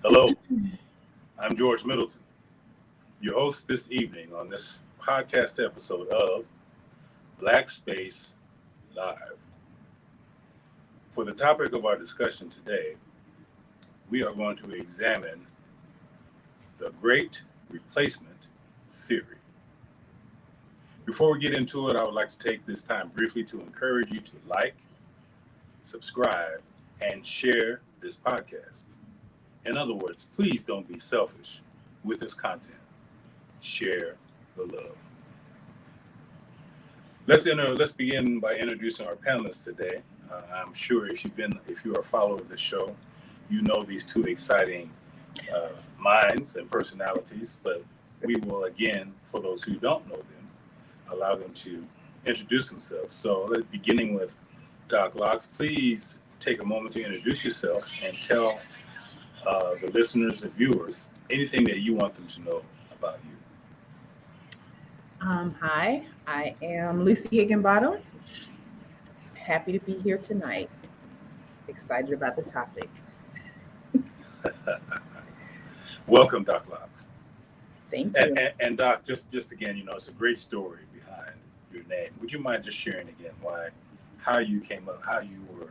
Hello, I'm George Middleton, your host this evening on this podcast episode of Black Space Live. For the topic of our discussion today, we are going to examine the Great Replacement Theory. Before we get into it, I would like to take this time briefly to encourage you to like, subscribe, and share this podcast. In other words, please don't be selfish with this content. Share the love. Let's begin by introducing our panelists today. I'm sure if you are a follower of the show, you know these two exciting minds and personalities. But we will again, for those who don't know them, allow them to introduce themselves. So, beginning with Doc Locks, please take a moment to introduce yourself and tell the listeners and viewers anything that you want them to know about you. Hi, I am Lucy Higginbottom. Happy to be here tonight. Excited about the topic. Welcome, Doc Locks. Thank you. And Doc, just again, it's a great story behind your name. Would you mind just sharing again how you were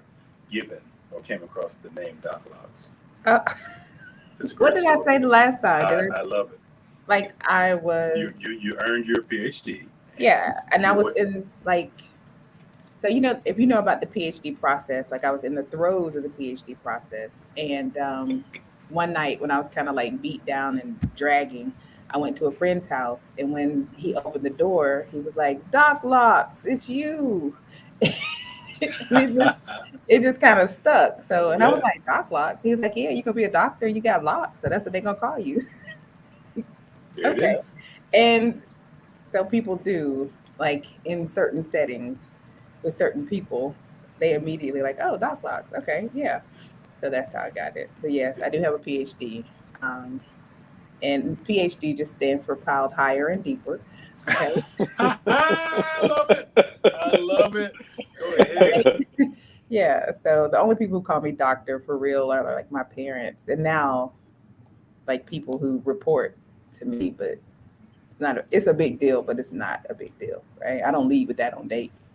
given or came across the name Doc Locks? What did I say the last time? I love it. Like I was. You earned your PhD. Yeah, and I was in so if you know about the PhD process, I was in the throes of the PhD process, and one night when I was kind of beat down and dragging, I went to a friend's house, and when he opened the door, he was like, "Doc Locks, it's you." it just kind of stuck. So, and I was like, "Doc Locks?" He was like, "Yeah, you can be a doctor. You got locks, so that's what they're gonna call you." Okay. It is. And so people do, in certain settings with certain people, they immediately "Oh, Doc Locks. Okay, yeah." So that's how I got it. But yes, I do have a PhD. And PhD just stands for piled higher and deeper. Okay. I love it. Go ahead. Yeah. So the only people who call me doctor for real are my parents, and now people who report to me, but it's a big deal, but it's not a big deal, right? I don't lead with that on dates.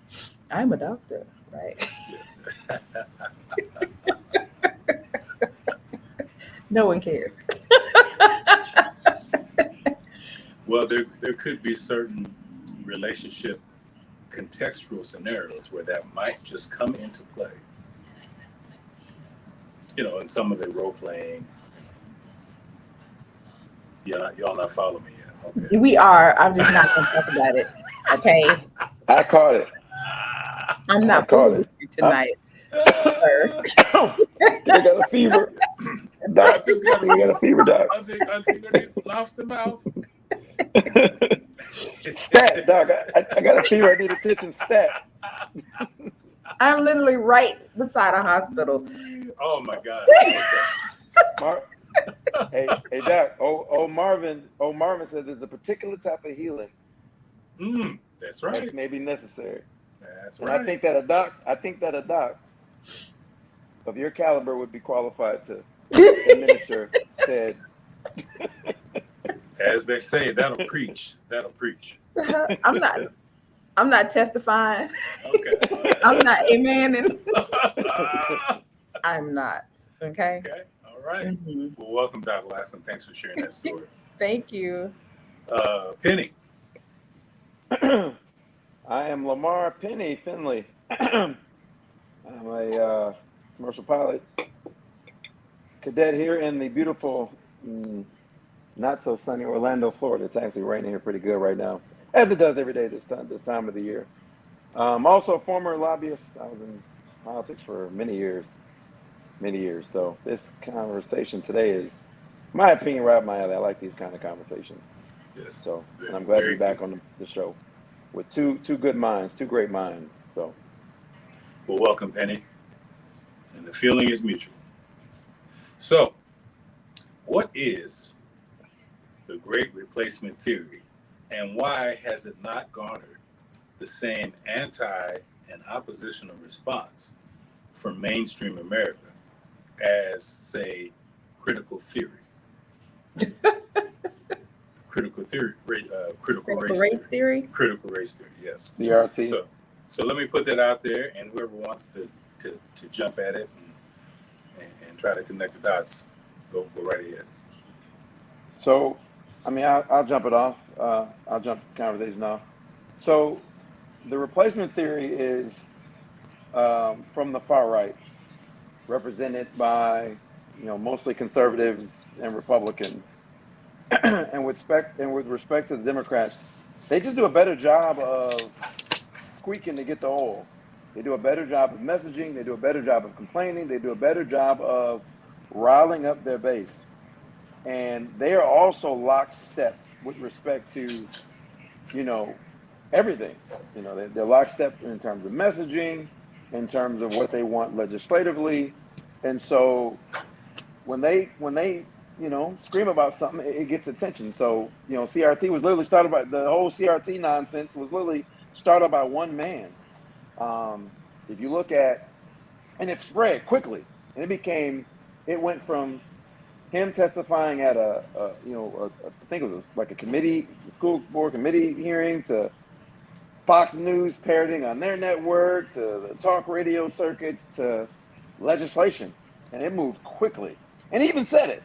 I'm a doctor, right? No one cares. Well, there could be certain relationship contextual scenarios where that might just come into play. In some of the role playing. Y'all not follow me yet. Okay. We are. I'm just not going to talk about it. Okay. I caught it. I'm not fooling with you tonight. I got a fever. Doc, I got a fever, Doc. I think I need to laugh the mouth. Stat, Doc. I got a fever. I need attention. Stat. I'm literally right beside a hospital. Oh my God. Hey, Doc. Oh, Marvin said there's a particular type of healing. That's right. That may be necessary. That's and right. I think that a doc of your caliber would be qualified to administer said. As they say, that'll preach. I'm not testifying. Okay. I'm not amening. I'm not. Okay. Okay. All right. Mm-hmm. Well, welcome, Dr. Lassen. Thanks for sharing that story. Thank you. Penny. I am Lamar Penny Finley. I'm a commercial pilot cadet here in the beautiful, not so sunny Orlando, Florida. It's actually raining here pretty good right now, as it does every day this time of the year. I'm also a former lobbyist. I was in politics for many years. So this conversation today is, in my opinion, right up my alley. I like these kind of conversations. Yes. So, and I'm glad to be back on the show with two great minds. So, well, welcome, Penny. And the feeling is mutual. So, what is the Great Replacement Theory, and why has it not garnered the same anti and oppositional response from mainstream America as, say, critical theory. Critical theory, critical race theory. Critical race theory, yes. CRT. So let me put that out there, and whoever wants to jump at it and try to connect the dots, go right ahead. So, I mean, I'll jump it off. I'll jump the conversation off. So, the replacement theory is from the far right, represented by mostly conservatives and Republicans, and with respect to the Democrats, they just do a better job of squeaking to get the oil. They do a better job of messaging. They do a better job of complaining. They do a better job of riling up their base. And they are also lockstep with respect to, everything. They're lockstep in terms of messaging, in terms of what they want legislatively. And so when they scream about something, it gets attention. So, CRT was literally started by, the whole CRT nonsense was literally started by one man. If you look at, and it spread quickly, and it went from him testifying at I think it was like a school board committee hearing, to Fox News parroting on their network, to the talk radio circuits, to legislation, and it moved quickly. And he even said it.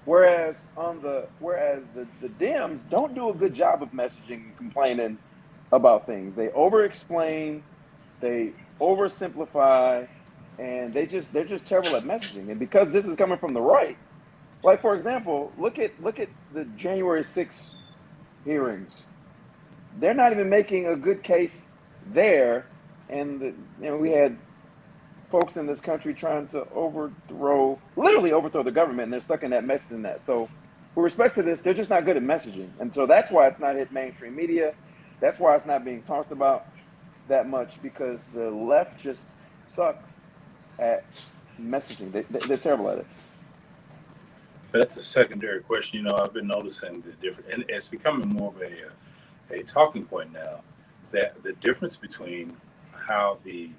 Whereas the Dems don't do a good job of messaging and complaining about things. They over-explain, they oversimplify, and they're just terrible at messaging. And because this is coming from the right, like, for example, look at the January 6th hearings. They're not even making a good case there, and we had folks in this country trying to literally overthrow the government, and they're stuck in that message in that. So, with respect to this, they're just not good at messaging, and so that's why it's not hit mainstream media. That's why it's not being talked about that much, because the left just sucks at messaging. They're terrible at it. That's a secondary question. I've been noticing the difference, and it's becoming more of a talking point now, that the difference between how the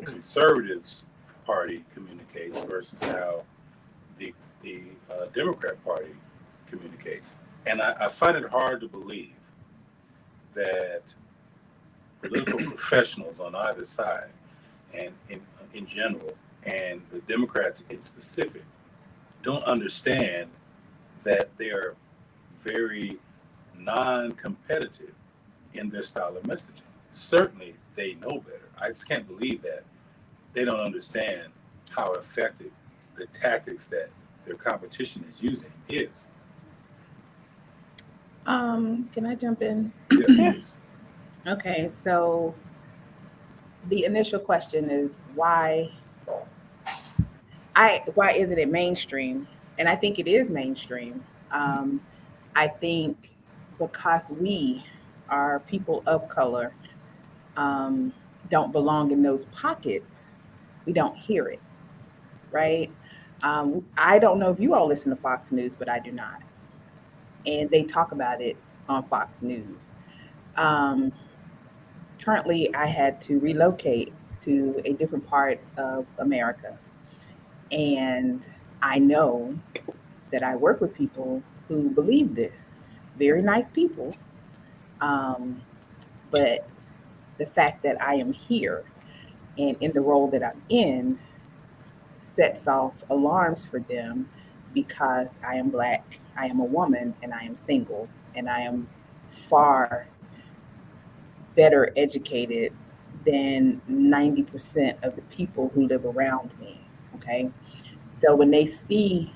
Conservatives Party communicates versus how the Democrat Party communicates. And I find it hard to believe that political professionals on either side, and in general, and the Democrats in specific, don't understand that they're very non-competitive in their style of messaging. Certainly, they know better. I just can't believe that they don't understand how effective the tactics that their competition is using is. Can I jump in? Yes, please. Okay, so the initial question is why isn't it mainstream? And I think it is mainstream. I think because we are people of color, don't belong in those pockets, we don't hear it, right? I don't know if you all listen to Fox News, but I do not. And they talk about it on Fox News. Currently, I had to relocate to a different part of America. And I know that I work with people who believe this. Very nice people. But the fact that I am here and in the role that I'm in sets off alarms for them, because I am Black, I am a woman, and I am single, and I am far better educated than 90% of the people who live around me. Okay. So when they see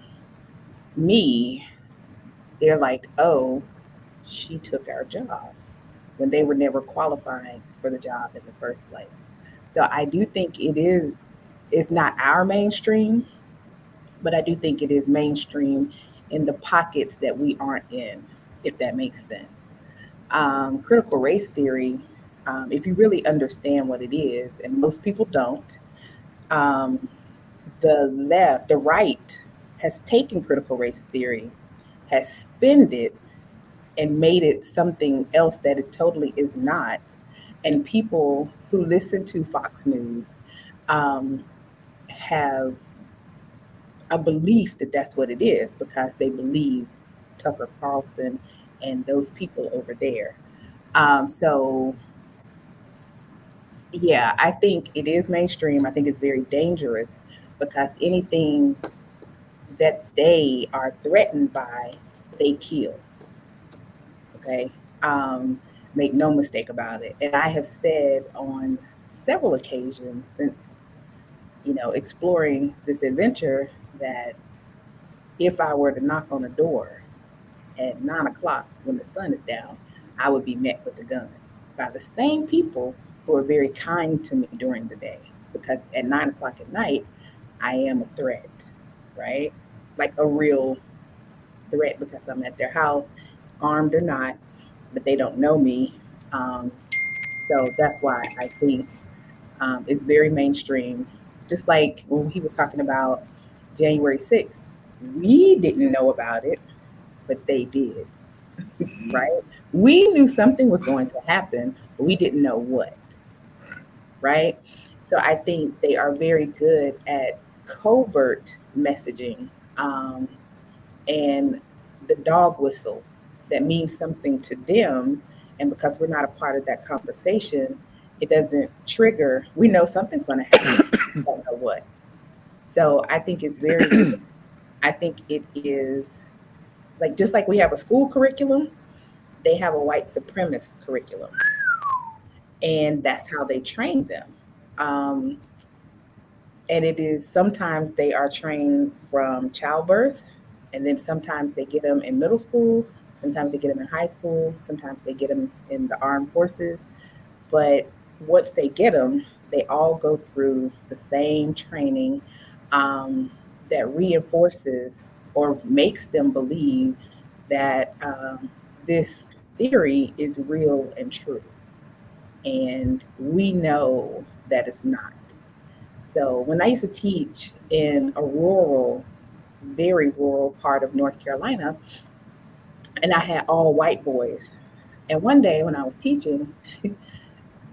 me, they're like, oh, she took our job, when they were never qualified for the job in the first place. So I do think it's not our mainstream, but I do think it is mainstream in the pockets that we aren't in, if that makes sense. Critical race theory, if you really understand what it is, and most people don't, the right has taken critical race theory, has spinned it, and made it something else that it totally is not. And people who listen to Fox News have a belief that that's what it is because they believe Tucker Carlson and those people over there. So yeah, I think it is mainstream. I think it's very dangerous because anything that they are threatened by, they kill. Okay. Um, make no mistake about it. And I have said on several occasions since, exploring this adventure that if I were to knock on a door at 9 o'clock when the sun is down, I would be met with a gun by the same people who are very kind to me during the day. Because at 9 o'clock at night, I am a threat, right? Like a real threat because I'm at their house, armed or not, but they don't know me. Um, so that's why I think it's very mainstream. Just like when he was talking about January 6th, we didn't know about it, but they did, Mhm. right? We knew something was going to happen, but we didn't know what, right? So I think they are very good at covert messaging. And the dog whistle that means something to them. And because we're not a part of that conversation, it doesn't trigger. We know something's going to happen. We don't know what. So I think it's very real. I think it is like just like we have a school curriculum, they have a white supremacist curriculum. And that's how they train them. Um, and it is sometimes they are trained from childbirth, and then sometimes they get them in middle school, sometimes they get them in high school, sometimes they get them in the armed forces. But once they get them, they all go through the same training um, that reinforces or makes them believe that this theory is real and true, and we know that it's not. So when I used to teach in a rural, very rural part of North Carolina, and I had all white boys. And one day when I was teaching,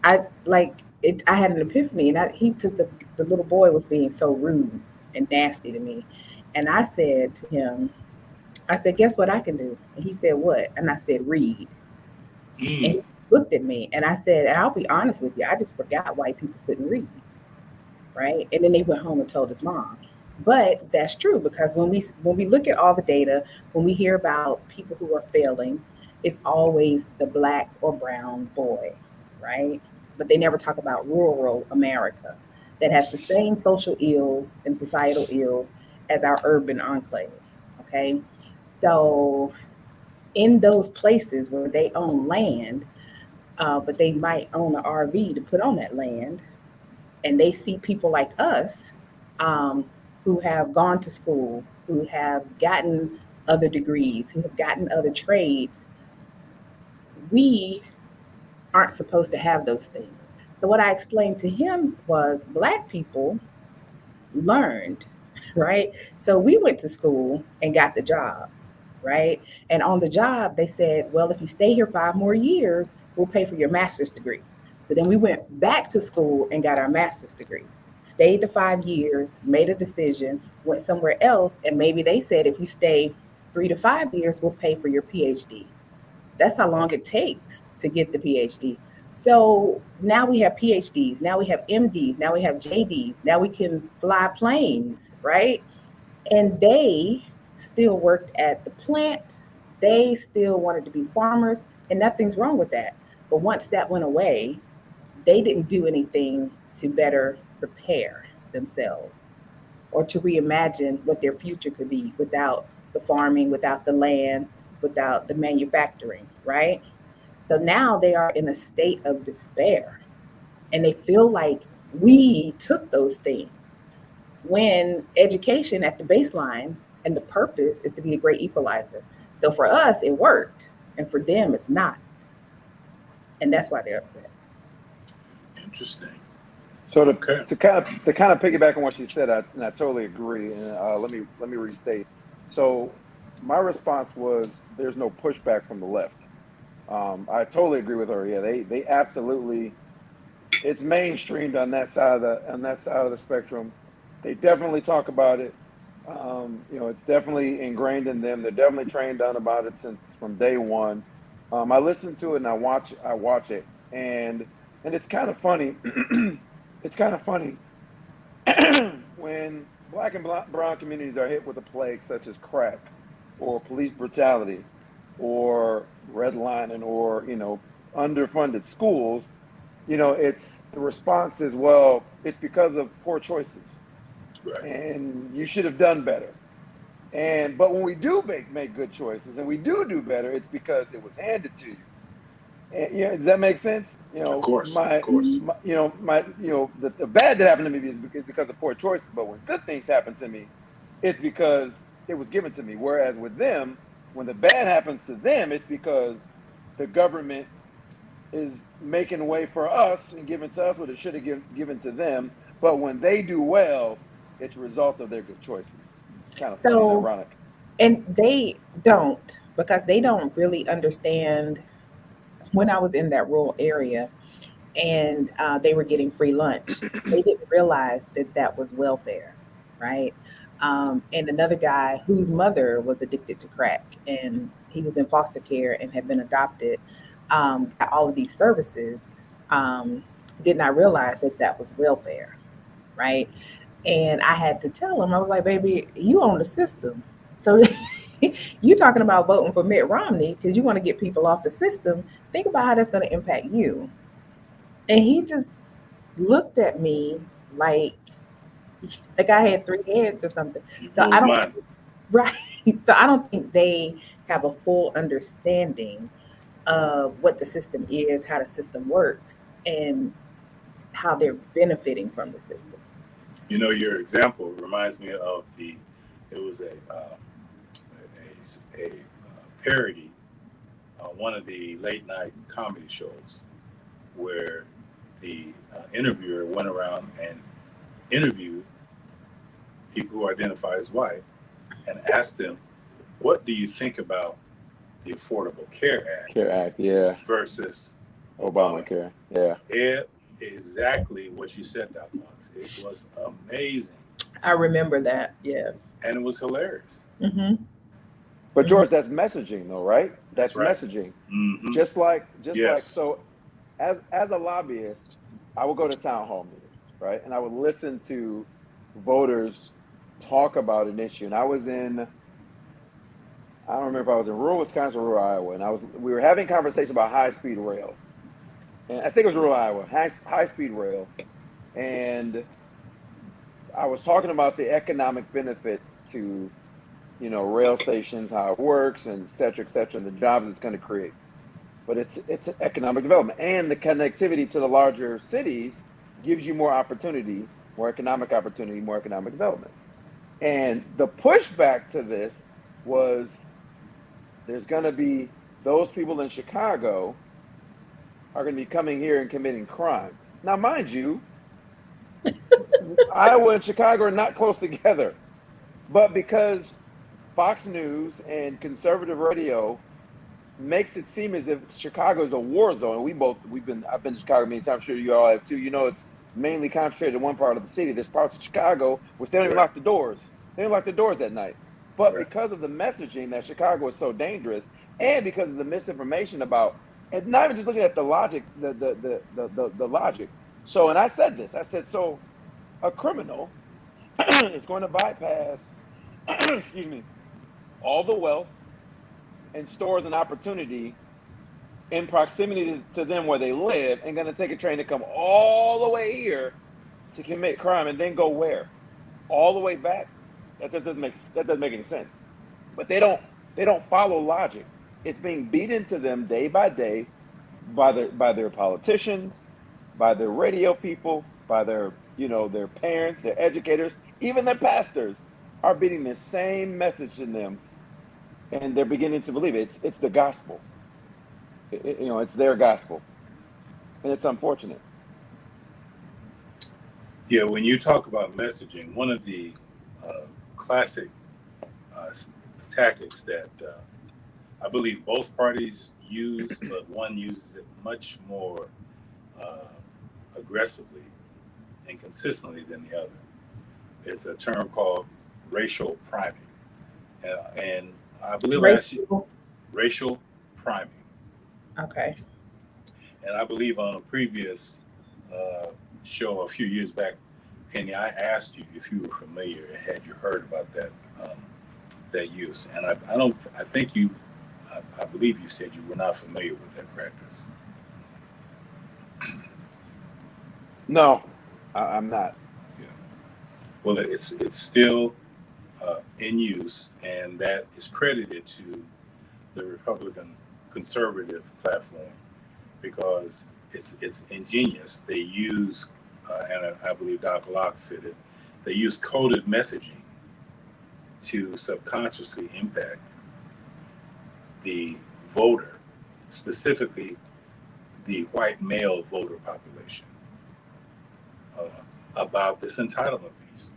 I like it. I had an epiphany, and because the little boy was being so rude and nasty to me, and I said to him, I said, "Guess what I can do?" And he said, "What?" And I said, "Read." And Mm. he looked at me, and I said, and I'll be honest with you, I just forgot white people couldn't read. Right? And then they went home and told his mom. But that's true because when we look at all the data, when we hear about people who are failing, it's always the black or brown boy, right? But they never talk about rural America that has the same social ills and societal ills as our urban enclaves. Okay. So in those places where they own land, but they might own an RV to put on that land, and they see people like us um, who have gone to school, who have gotten other degrees, who have gotten other trades, we aren't supposed to have those things. So, what I explained to him was Black people learned, right? So we went to school and got the job, right? And on the job, they said, well, if you stay here 5 more years, we'll pay for your master's degree. So then we went back to school and got our master's degree, stayed the 5 years, made a decision, went somewhere else. And maybe they said, if you stay 3 to 5 years, we'll pay for your PhD. That's how long it takes to get the PhD. So now we have PhDs, now we have MDs, now we have JDs, now we can fly planes, right? And they still worked at the plant. They still wanted to be farmers, and nothing's wrong with that. But once that went away, they didn't do anything to better prepare themselves or to reimagine what their future could be without the farming, without the land, without the manufacturing, right? So now they are in a state of despair and they feel like we took those things when education at the baseline and the purpose is to be a great equalizer. So for us, it worked, and for them, it's not. And that's why they're upset. Interesting. So Okay. to kind of piggyback on what you said, and I totally agree. And let me restate. So my response was, there's no pushback from the left. I totally agree with her. Yeah, they absolutely. It's mainstreamed on that side of the spectrum. They definitely talk about it. It's definitely ingrained in them. They're definitely trained on about it since from day one. I listen to it and I watch it, and it's kind of funny. It's kind of funny when black and brown communities are hit with a plague such as crack or police brutality or redlining or underfunded schools. It's the response is, well, it's because of poor choices Right. and you should have done better. But when we do make good choices and we do better, it's because it was handed to you. And, does that make sense? Of course. Of course. The bad that happened to me is because of poor choices. But when good things happen to me, it's because it was given to me. Whereas with them, when the bad happens to them, it's because the government is making way for us and giving to us what it should have given to them. But when they do well, it's a result of their good choices. Kind of funny and So, ironic. and they don't, because they don't really understand. When I was in that rural area and they were getting free lunch, they didn't realize that that was welfare, right? And another guy whose mother was addicted to crack and he was in foster care and had been adopted, got all of these services, um, did not realize that that was welfare, right? And I had to tell him, I was like, baby, you own the system. So you talking about voting for Mitt Romney because you want to get people off the system. Think about how that's going to impact you. And he just looked at me like I had three heads or something. You So blew I his don't mind. right. So I don't think they have a full understanding of what the system is, how the system works, and how they're benefiting from the system. Your example reminds me of it was a parody on one of the late night comedy shows where the interviewer went around and interviewed people who identify as white and asked them, what do you think about the Affordable Care Act Care Act, yeah. versus Obamacare, yeah. It exactly what you said, Doc Knox. It was amazing. I remember that. Yes. And it was hilarious. Mm-hmm. But Mm-hmm. George, that's messaging though, right? That's That's right. messaging. Mm-hmm. Just like Yes. so as a lobbyist, I would go to town hall meetings, right? And I would listen to voters talk about an issue. And I don't remember if I was in rural Wisconsin or rural Iowa, and we were having conversations about high-speed rail. And I think it was rural Iowa, high-speed rail. And I was talking about the economic benefits to, rail stations, how it works, and et cetera, and the jobs it's going to create. But it's economic development, and the connectivity to the larger cities gives you more opportunity, more economic development. And the pushback to this was there's going to be those people in Chicago are going to be coming here and committing crime. Now, mind you, Iowa and Chicago are not close together, but because Fox News and conservative radio makes it seem as if Chicago is a war zone. I've been to Chicago many times. I'm sure you all have too. It's mainly concentrated in one part of the city. There's parts of Chicago where they don't even lock the doors. They don't lock the doors at night. But because of the messaging that Chicago is so dangerous, and because of the misinformation about, and not even just looking at the logic, the logic. So, and I said this. I said, so a criminal is going to bypass, excuse me, all the wealth and stores an opportunity in proximity to them where they live, and going to take a train to come all the way here to commit crime and then go where? All the way back? That doesn't make any sense. But they don't follow logic. It's being beat into them day by day by their politicians, by their radio people, by their their parents, their educators, even their pastors are beating the same message in them. And they're beginning to believe it. It's the gospel. It's their gospel, and it's unfortunate. Yeah, when you talk about messaging, one of the classic tactics that I believe both parties use, but one uses it much more aggressively and consistently than the other, is a term called racial priming. And I believe I asked you racial priming. Okay. And I believe on a previous show a few years back, Penny, I asked you if you were familiar and had you heard about that use. And I believe you said you were not familiar with that practice. No, I'm not. Yeah. Well, it's still in use, and that is credited to the Republican conservative platform because it's ingenious. They use, and I believe Dr. Locke said it, they use coded messaging to subconsciously impact the voter, specifically the white male voter population, about this entitlement piece.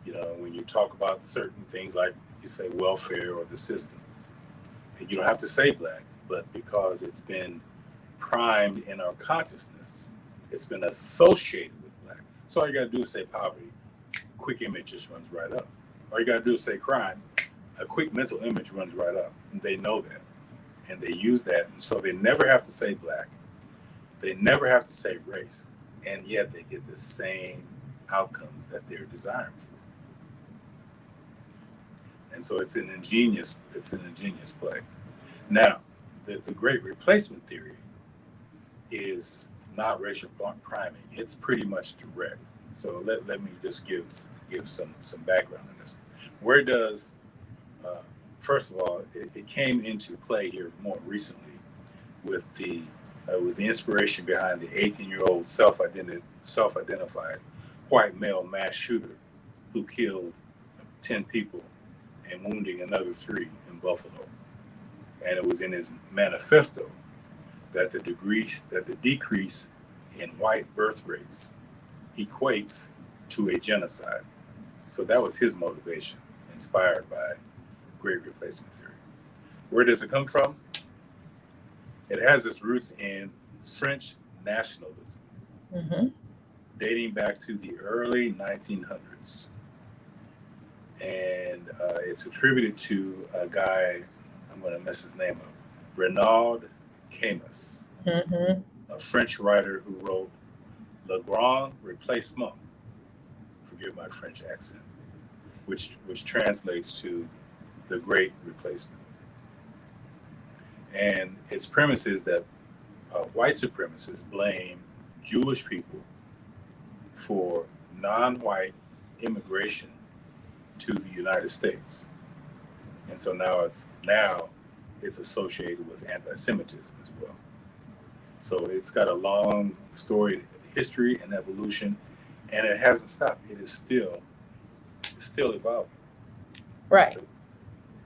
You know, when you talk about certain things like you say welfare or the system, you don't have to say black, but because it's been primed in our consciousness, it's been associated with black. So all you got to do is say poverty, quick image just runs right up. All you got to do is say crime, a quick mental image runs right up. And they know that. And they use that. And so they never have to say black. They never have to say race. And yet they get the same outcomes that they're desiring for. And so it's an ingenious play. Now, the great replacement theory is not racial priming. It's pretty much direct. So let me just give some background on this. Where does first of all, it came into play here more recently with it was the inspiration behind the 18-year-old self-identified white male mass shooter who killed 10 people and wounding another 3 in Buffalo. And it was in his manifesto that the decrease in white birth rates equates to a genocide. So that was his motivation, inspired by great replacement theory. Where does it come from? It has its roots in French nationalism, dating back to the early 1900s. And it's attributed to a guy, I'm going to mess his name up, Renaud Camus, a French writer who wrote Le Grand Replacement, forgive my French accent, which translates to the Great Replacement. And its premise is that white supremacists blame Jewish people for non-white immigration to the United States. And so now it's associated with anti-Semitism as well. So it's got a long storied history and evolution, and it hasn't stopped. It's still evolving. Right.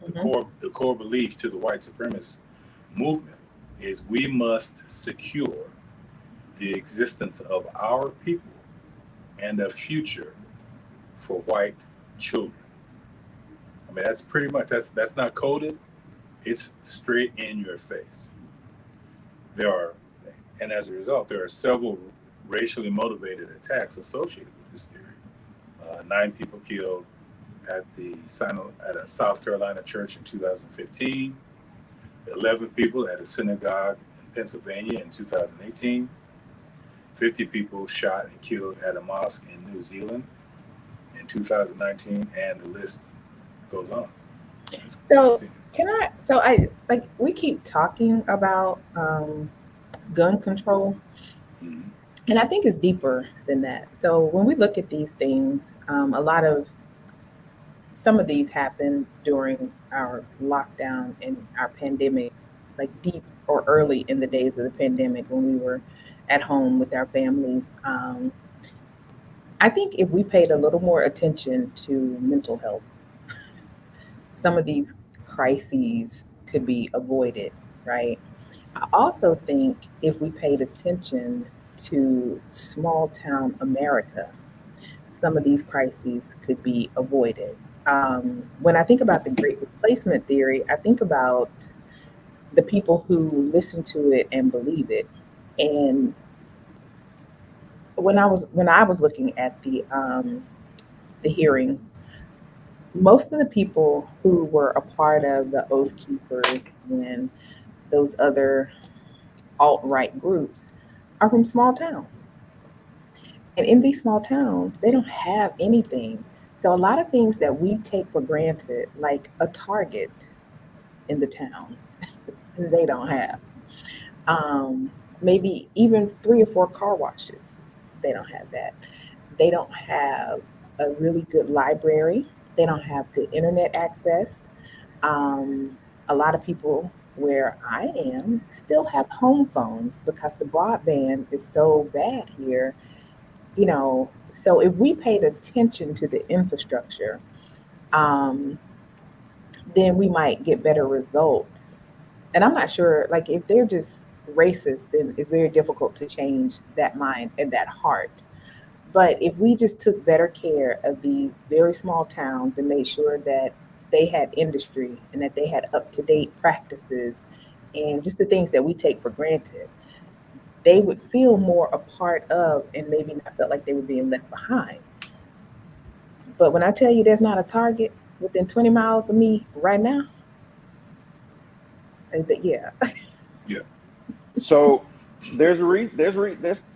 The core belief to the white supremacist movement is we must secure the existence of our people and a future for white children. I mean, that's pretty much, that's not coded. It's straight in your face. And as a result, there are several racially motivated attacks associated with this theory. 9 people killed at a South Carolina church in 2015. 11 people at a synagogue in Pennsylvania in 2018. 50 people shot and killed at a mosque in New Zealand in 2019, and the list goes on. We keep talking about gun control, and I think it's deeper than that. So when we look at these things, some of these happened during our lockdown and our pandemic, like deep or early in the days of the pandemic when we were at home with our families. I think if we paid a little more attention to mental health, some of these crises could be avoided, right? I also think if we paid attention to small town America, some of these crises could be avoided. When I think about the Great Replacement theory, I think about the people who listen to it and believe it. And when I was looking at the hearings, most of the people who were a part of the Oath Keepers and those other alt-right groups are from small towns. And in these small towns, they don't have anything. So a lot of things that we take for granted, like a Target in the town, they don't have. Maybe even 3 or 4 car washes, they don't have that. They don't have a really good library. They don't have good internet access. A lot of people where I am still have home phones because the broadband is so bad here. So if we paid attention to the infrastructure, um, then we might get better results. And I'm not sure, like, if they're just racist, then it's very difficult to change that mind and that heart. But if we just took better care of these very small towns and made sure that they had industry and that they had up to date practices and just the things that we take for granted, they would feel more a part of and maybe not felt like they were being left behind. But when I tell you there's not a Target within 20 miles of me right now, yeah. Yeah. So there's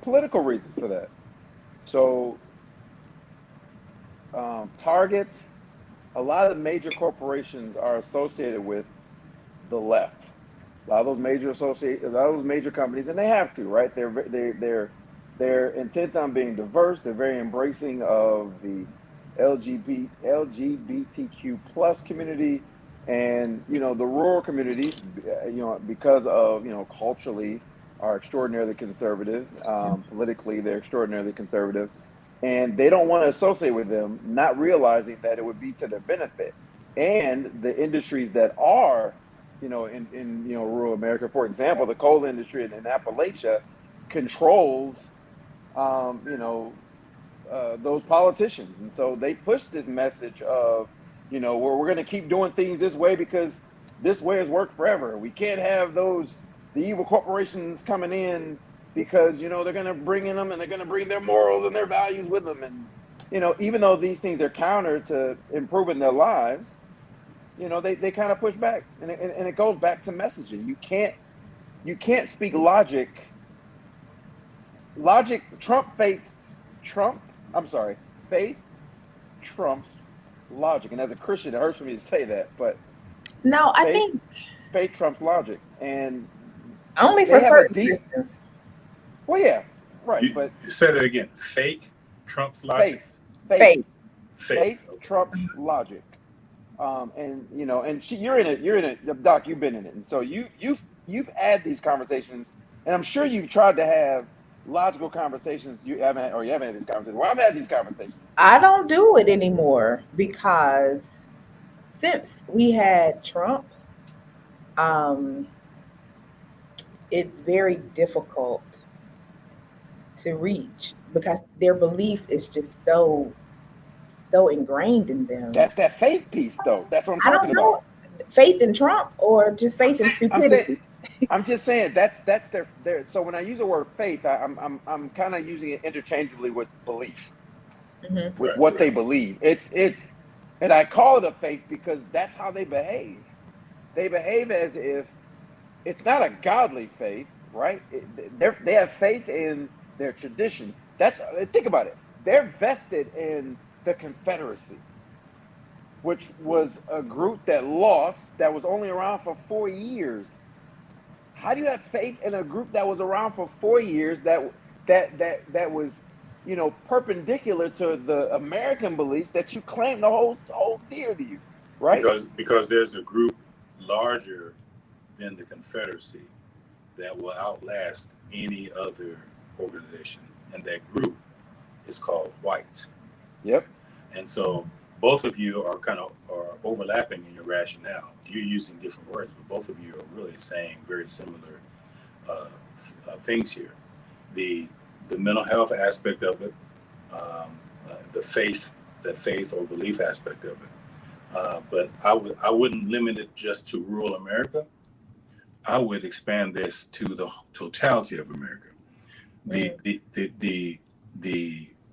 political reasons for that. So Target, a lot of the major corporations are associated with the left. A lot of those major companies, and they have to, right? They're intent on being diverse. They're very embracing of the LGBTQ plus community, and the rural communities, because of culturally are extraordinarily conservative. Politically, they're extraordinarily conservative, and they don't want to associate with them, not realizing that it would be to their benefit. And the industries that are in rural America, for example, the coal industry in Appalachia controls, those politicians, and so they push this message of, where we're going to keep doing things this way because this way has worked forever. We can't have the evil corporations coming in because they're going to bring in them and they're going to bring their morals and their values with them, and even though these things are counter to improving their lives, they kind of push back, and it goes back to messaging. You can't speak logic. Trump. I'm sorry. Faith trumps logic, and as a Christian, it hurts for me to say that, but No, I faith think faith trumps logic, and only for they have a certain deep. Christians. Well, yeah, right, but You said it again. Fake trumps logic. faith Faith. faith Okay. trumps logic. And you're in it, Doc. You've been in it, and so you've had these conversations, and I'm sure you've tried to have logical conversations. You haven't had these conversations. Well, I've had these conversations. I don't do it anymore because since we had Trump, um, it's very difficult to reach because their belief is just so ingrained in them. That's that faith piece, though. That's what I'm I don't talking know, about. faith in Trump or just faith in I'm saying, stupidity. I'm just saying that's their. So when I use the word faith, I'm kind of using it interchangeably with belief, Hmm. with Right. what they believe. And I call it a faith because that's how they behave. They behave as if it's not a godly faith, right? They have faith in their traditions. Think about it. They're vested in the Confederacy, which was a group that was only around for 4 years. How do you have faith in a group that was around for 4 years that was perpendicular to the American beliefs that you claim to hold dear to you, right? Because there's a group larger than the Confederacy that will outlast any other organization, and that group is called white. Yep. And so both of you are are overlapping in your rationale. You're using different words, but both of you are really saying very similar things here. The mental health aspect of it, the faith or belief aspect of it. But I wouldn't limit it just to rural America. I would expand this to the totality of America. The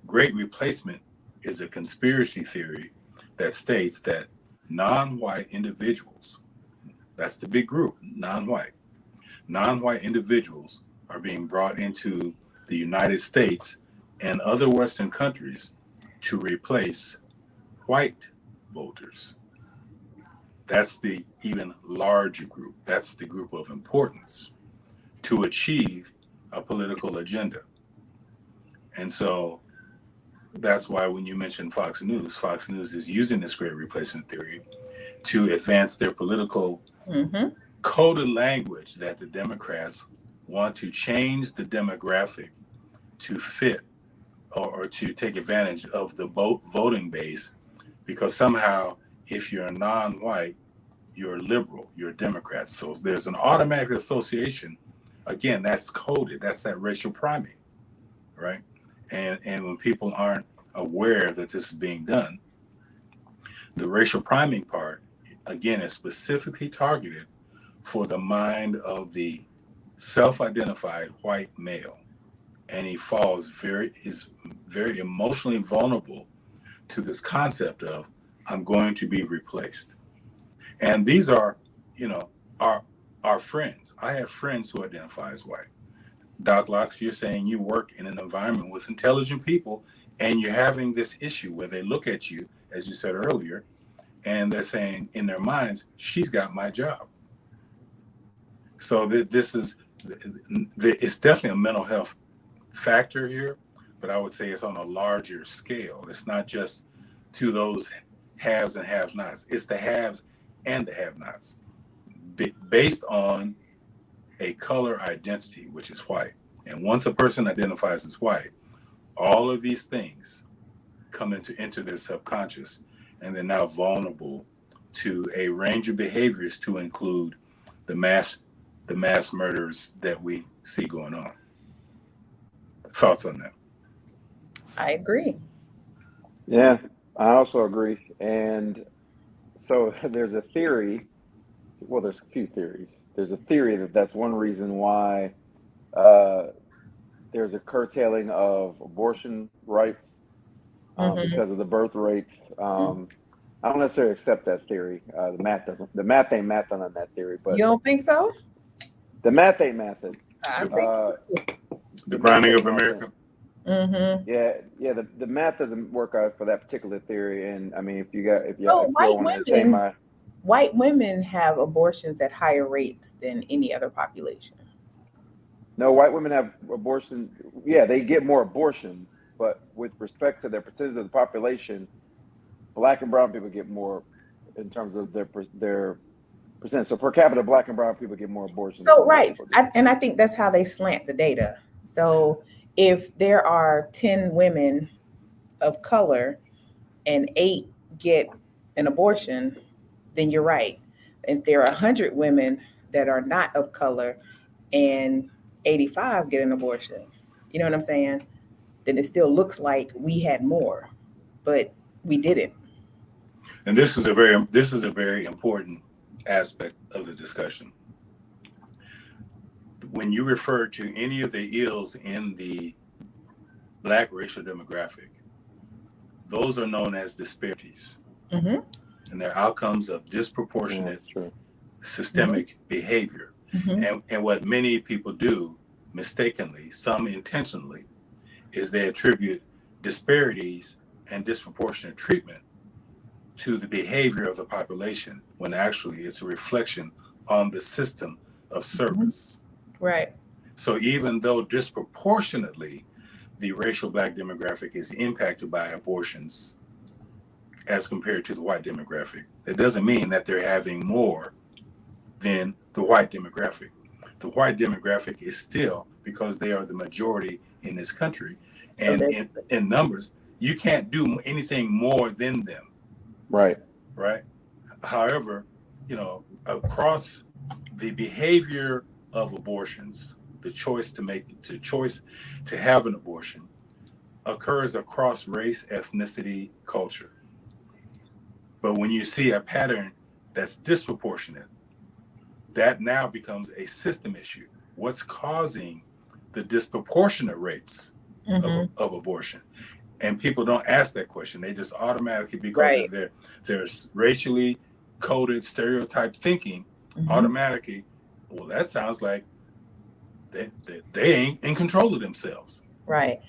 Great Replacement is a conspiracy theory that states that non-white individuals, that's the big group, non-white individuals are being brought into the United States and other Western countries to replace white voters. That's the even larger group. That's the group of importance to achieve a political agenda. And so that's why when you mention Fox News is using this great replacement theory to advance their political coded language that the Democrats want to change the demographic to fit or to take advantage of the voting base, because somehow if you're non-white, you're liberal, you're a Democrat. So there's an automatic association. Again, that's coded. That's that racial priming, right? And when people aren't aware that this is being done, the racial priming part, again, is specifically targeted for the mind of the self-identified white male. And he is very emotionally vulnerable to this concept of, I'm going to be replaced. And these are, our friends. I have friends who identify as white. Doc Locks, you're saying you work in an environment with intelligent people, and you're having this issue where they look at you, as you said earlier, and they're saying in their minds, she's got my job. So it's definitely a mental health factor here, but I would say it's on a larger scale. It's not just to those haves and have-nots. It's the haves and the have-nots based on a color identity, which is white. And once a person identifies as white, all of these things come into their subconscious, and they're now vulnerable to a range of behaviors, to include the mass murders that we see going on. Thoughts on that? I agree. Yeah, I also agree. And so there's a theory. Well, there's a few theories. There's a theory that that's one reason why there's a curtailing of abortion rights because of the birth rates. I don't necessarily accept that theory. The math ain't mathing on that theory. But you don't think so? The math ain't mathing. I think so. The browning of America. Yeah. The math doesn't work out for that particular theory. And I mean, if you white women have abortions at higher rates than any other population. No, white women have abortion. Yeah, they get more abortions, but with respect to their percentage of the population, Black and brown people get more in terms of their percent. So per capita, Black and brown people get more abortions. So right, I think that's how they slant the data. So if there are 10 women of color and 8 get an abortion, then you're right. If there are 100 women that are not of color and 85 get an abortion, you know what I'm saying? Then it still looks like we had more, but we didn't. And this is a very important aspect of the discussion. When you refer to any of the ills in the Black racial demographic, those are known as disparities. And they're outcomes of disproportionate systemic behavior. And what many people do mistakenly, some intentionally, is they attribute disparities and disproportionate treatment to the behavior of the population, when actually it's a reflection on the system of service. Right. So even though disproportionately the racial Black demographic is impacted by abortions as compared to the white demographic, that doesn't mean that they're having more than the white demographic. The white demographic is still, because they are the majority in this country, and in numbers, you can't do anything more than them. Right. However, across the behavior of abortions, the choice to have an abortion occurs across race, ethnicity, culture. But when you see a pattern that's disproportionate, that now becomes a system issue. What's causing the disproportionate rates of abortion? And people don't ask that question. They just automatically, because Right. of their racially coded stereotype thinking, automatically, well, that sounds like they ain't in control of themselves. Right.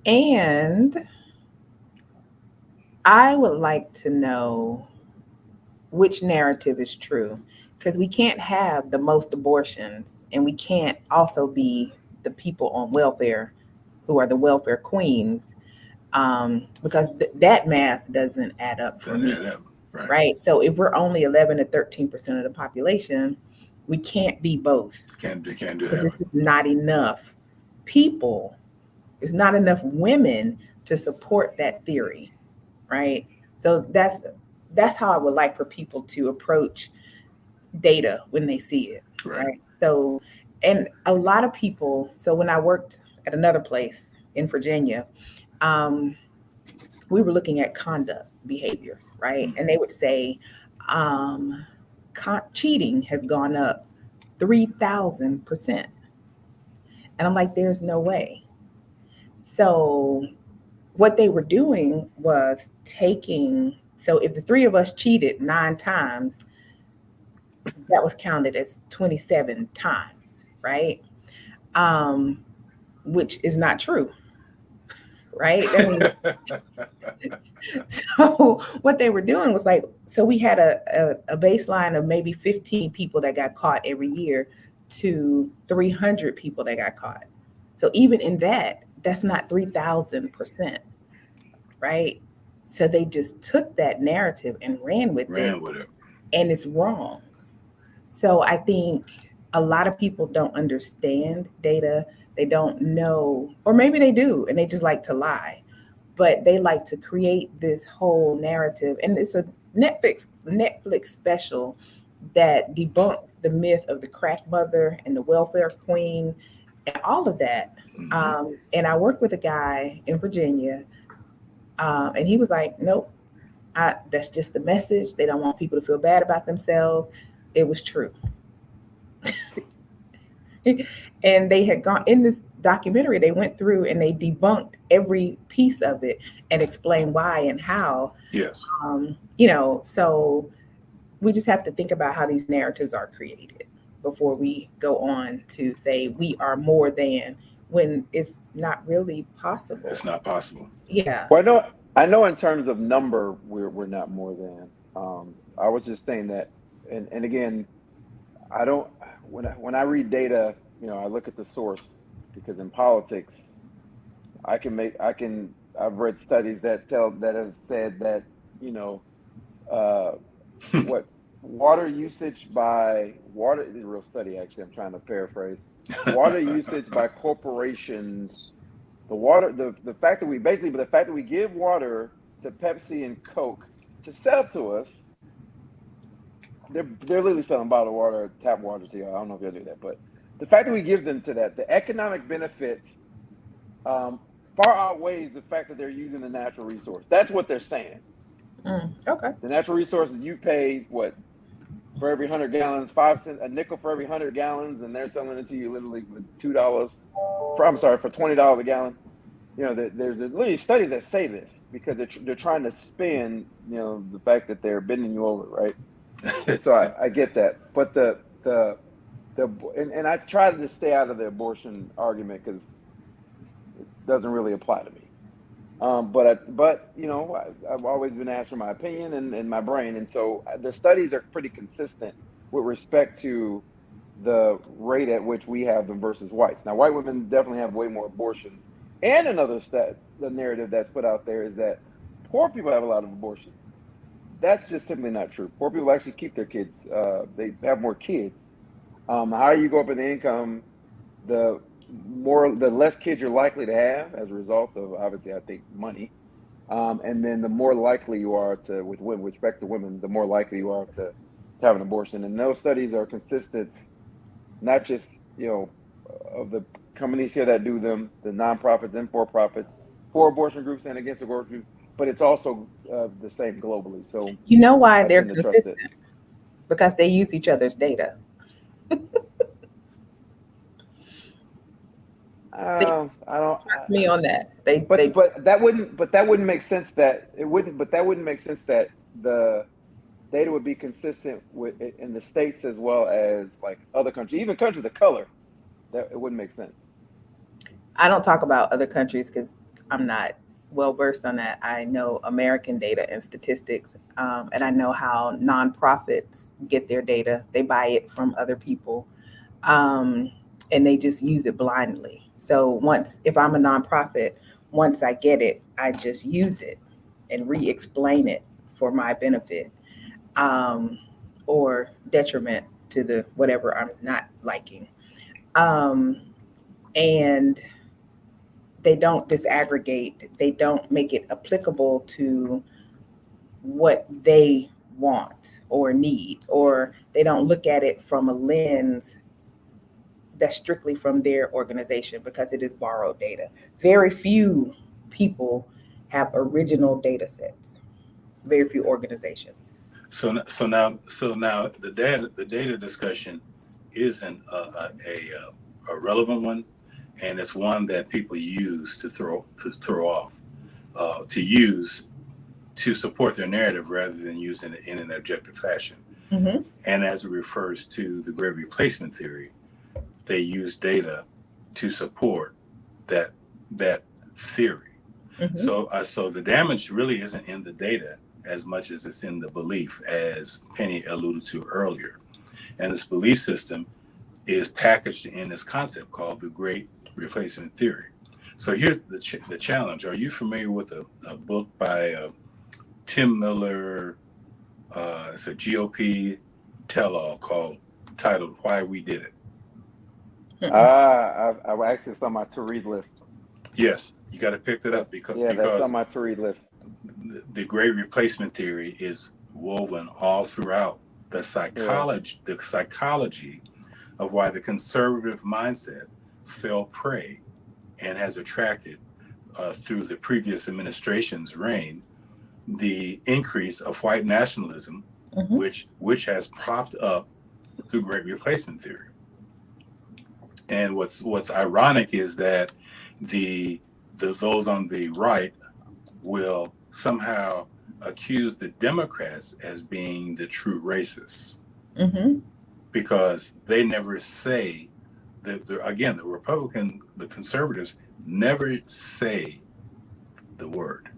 And I would like to know which narrative is true, because we can't have the most abortions and we can't also be the people on welfare who are the welfare queens, because that math doesn't add up for me. Right. So if we're only 11 to 13% of the population, we can't be both. Can't do that. It's just not enough people. It's not enough women to support that theory. Right. So that's how I would like for people to approach data when they see it. Right. So, and a lot of people, so when I worked at another place in Virginia, we were looking at conduct behaviors, right? And they would say, cheating has gone up 3,000%. And I'm like, there's no way. So what they were doing was so if the three of us cheated 9 times, that was counted as 27 times, right? Which is not true, right? So what they were doing was like, so we had a baseline of maybe 15 people that got caught every year to 300 people that got caught. So even in that's not 3,000%, right? So they just took that narrative and ran with it, and it's wrong. So I think a lot of people don't understand data. They don't know, or maybe they do, and they just like to lie. But they like to create this whole narrative, and it's a Netflix special that debunks the myth of the crack mother and the welfare queen and all of that. And I worked with a guy in Virginia, and he was like, nope, that's just the message. They don't want people to feel bad about themselves. It was true. And they had gone in this documentary, they went through and they debunked every piece of it and explained why and how. Yes. So we just have to think about how these narratives are created before we go on to say we are more than, when it's not really possible. It's not possible. Yeah. Well, I know in terms of number, we're not more than. I was just saying that, and again, I don't, when I read data, I look at the source, because in politics, I've read studies that have said that, what water usage this is a real study, actually, I'm trying to paraphrase, water usage by corporations, the fact that we give water to Pepsi and Coke to sell to us. They're literally selling bottled water, tap water to you. I don't know if y'all do that, but the fact that we give them to that, the economic benefit far outweighs the fact that they're using the natural resource. That's what they're saying. Okay. The natural resource that you pay, what, for every 100 gallons, 5 cents, a nickel for every 100 gallons, and they're selling it to you literally with $2. For $20 a gallon. There's literally studies that say this, because they're trying to spin, the fact that they're bending you over, right? So I get that, but and I try to stay out of the abortion argument because it doesn't really apply to me. But I've always been asked for my opinion and my brain, and so the studies are pretty consistent with respect to the rate at which we have them versus whites. Now, white women definitely have way more abortions, and another the narrative that's put out there is that poor people have a lot of abortions. That's just simply not true. Poor people actually keep their kids. They have more kids. The higher you go up in the income, the less kids you're likely to have as a result of, obviously, I think, money. And then the more likely you are with respect to women, the more likely you are to have an abortion. And those studies are consistent, not just, of the companies here that do them, the nonprofits and for-profits, for abortion groups and against abortion groups, but it's also the same globally. So you know why they're consistent? Because they use each other's data. They I don't. trust me on that. They But that wouldn't make sense. That it wouldn't. But that wouldn't make sense that the data would be consistent with in the states as well as like other countries, even countries of color. That it wouldn't make sense. I don't talk about other countries because I'm not well versed on that. I know American data and statistics, and I know how nonprofits get their data. They buy it from other people, um, and they just use it blindly. So if I'm a nonprofit, once I get it, I just use it and re-explain it for my benefit, um, or detriment to the whatever I'm not liking. Um, and they don't disaggregate, they don't make it applicable to what they want or need, or they don't look at it from a lens that's strictly from their organization because it is borrowed data. Very few people have original data sets, very few organizations. So now the data discussion isn't a relevant one, and it's one that people use to throw off, to use to support their narrative rather than using it in an objective fashion. Mm-hmm. And as it refers to the great replacement theory, they use data to support that theory. Mm-hmm. So the damage really isn't in the data as much as it's in the belief, as Penny alluded to earlier. And this belief system is packaged in this concept called the great replacement theory. So here's the challenge. Are you familiar with a book by Tim Miller? It's a GOP tell-all titled "Why We Did It." I actually it's on my to read list. Yes, you got to pick that up because that's on my to read list. The great replacement theory is woven all throughout the psychology of why the conservative mindset fell prey and has attracted through the previous administration's reign the increase of white nationalism, Mm-hmm. which has propped up the great replacement theory. And what's ironic is that those on the right will somehow accuse the Democrats as being the true racists, Mm-hmm. because they never say the conservatives never say the word.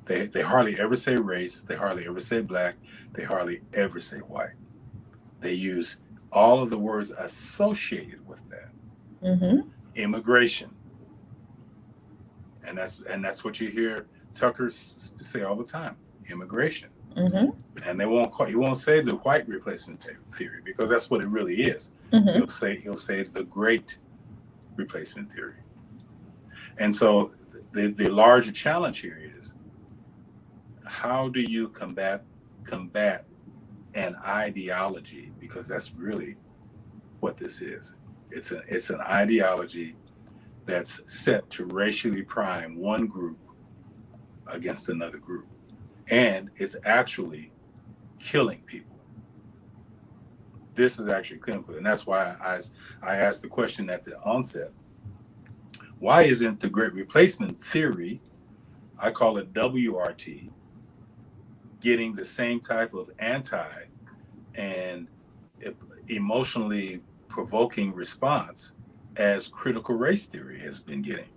They hardly ever say race. They hardly ever say black. They hardly ever say white. They use all of the words associated with that. Mm-hmm. Immigration, and that's what you hear Tucker say all the time. Immigration, Mm-hmm. and he won't say the white replacement theory because that's what it really is. Mm-hmm. He'll say the great replacement theory. And so the larger challenge here is, how do you combat an ideology? Because that's really what this is. It's an ideology that's set to racially prime one group against another group, and it's actually killing people. This is actually clinical, and that's why I asked the question at the onset: why isn't the great replacement theory, I call it WRT, getting the same type of anti and emotionally provoking response as critical race theory has been getting?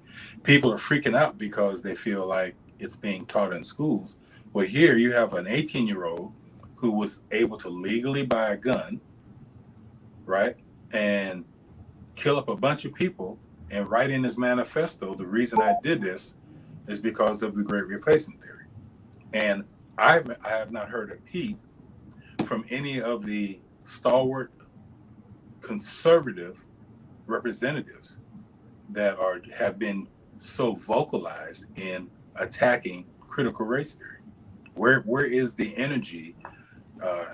People are freaking out because they feel like it's being taught in schools. Well, here you have an 18-year-old who was able to legally buy a gun, right, and kill up a bunch of people, and write in his manifesto, the reason I did this is because of the great replacement theory. And I have not heard a peep from any of the stalwart conservative representatives that have been so vocalized in attacking critical race theory. Where is the energy?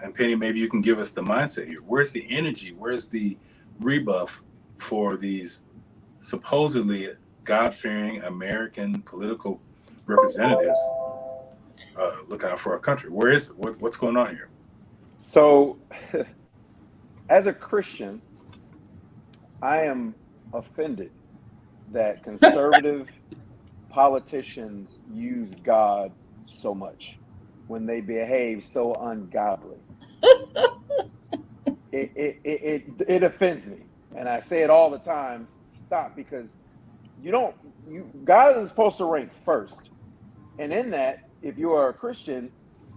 And Penny, maybe you can give us the mindset here. Where's the energy? Where's the rebuff for these supposedly God-fearing American political representatives looking out for our country? What's going on here? So, as a Christian, I am offended that conservative politicians use God so much when they behave so ungodly. It offends me, and I say it all the time. Stop, because God is supposed to rank first, and in that, if you are a Christian,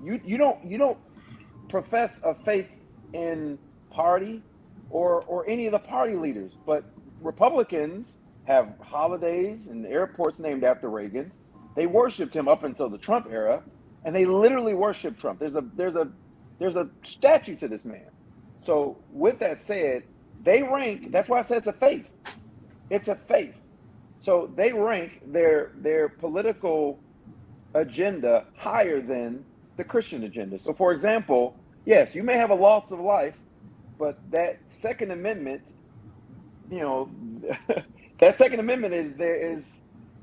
you don't profess a faith in party or any of the party leaders, but Republicans have holidays and airports named after Reagan. They worshipped him up until the Trump era, and they literally worship Trump. There's a statue to this man. So with that said, they rank. That's why I said it's a faith. It's a faith. So they rank their political agenda higher than the Christian agenda. So, for example, yes, you may have a loss of life, but that Second Amendment, that Second Amendment